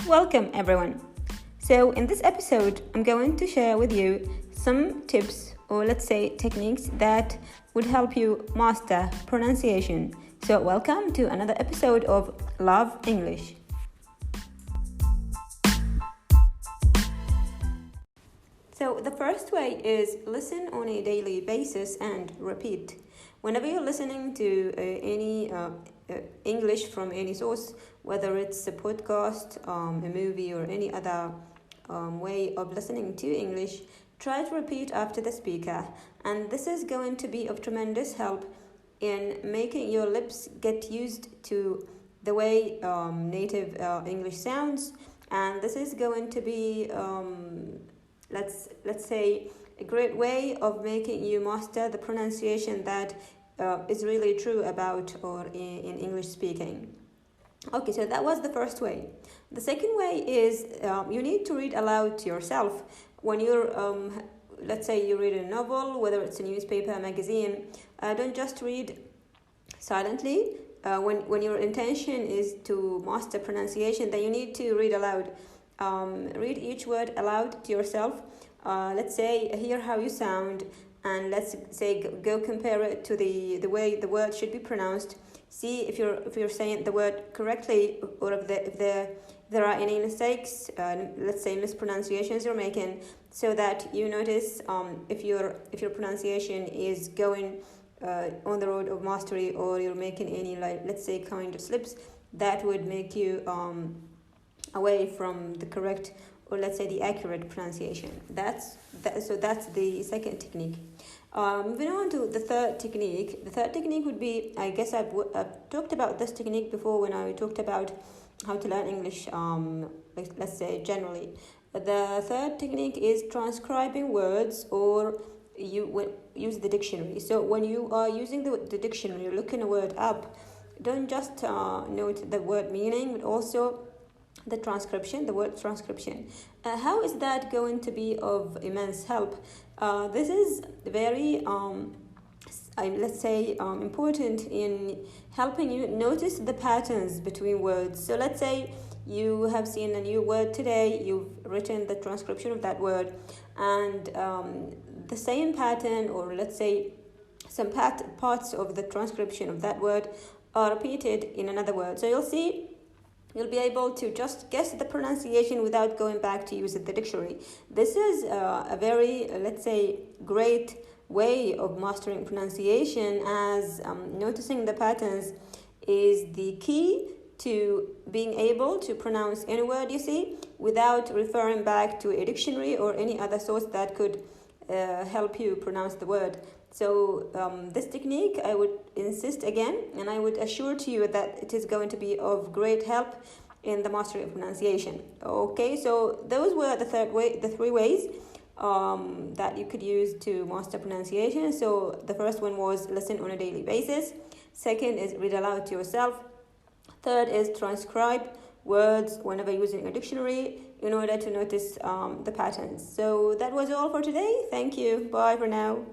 Welcome everyone. So in this episode, I'm going to share with you some tips or let's say techniques that would help you master pronunciation. So welcome to another episode of Love English. So the first way is listen on a daily basis and repeat. Whenever you're listening to any English from any source, whether it's a podcast, a movie, or any other way of listening to English, try to repeat after the speaker. And this is going to be of tremendous help in making your lips get used to the way native English sounds. And this is going to be, let's say, a great way of making you master the pronunciation that is really true about or in English speaking. Okay, so that was the first way. The second way is you need to read aloud to yourself. When you're, let's say you read a novel, whether it's a newspaper, a magazine, don't just read silently. When your intention is to master pronunciation, then you need to read aloud. Read each word aloud to yourself. Let's say, hear how you sound, and let's say go compare it to the way the word should be pronounced. See if you're saying the word correctly, or if there are any mistakes, let's say mispronunciations you're making, so that you notice if your pronunciation is going on the road of mastery, or you're making any, like, let's say, kind of slips that would make you away from the correct, or let's say the accurate pronunciation. That's the second technique. Moving on to the third technique. The third technique would be, I guess I've talked about this technique before when I talked about how to learn English, let's say generally. The third technique is transcribing words, or you use the dictionary. So when you are using the dictionary, you're looking a word up, don't just note the word meaning, but also the transcription, the word transcription. How is that going to be of immense help? This is very, let's say, important in helping you notice the patterns between words. So let's say you have seen a new word today, you've written the transcription of that word, and the same pattern, or let's say some parts of the transcription of that word are repeated in another word. So you'll be able to just guess the pronunciation without going back to use the dictionary. This is a very, let's say, great way of mastering pronunciation, as noticing the patterns is the key to being able to pronounce any word you see without referring back to a dictionary or any other source that could help you pronounce the word. So this technique, I would insist again, and I would assure to you that it is going to be of great help in the mastery of pronunciation. Okay, so those were the three ways that you could use to master pronunciation. So the first one was listen on a daily basis. Second is read aloud to yourself. Third is transcribe words whenever using a dictionary in order to notice the patterns. So that was all for today. Thank you. Bye for now.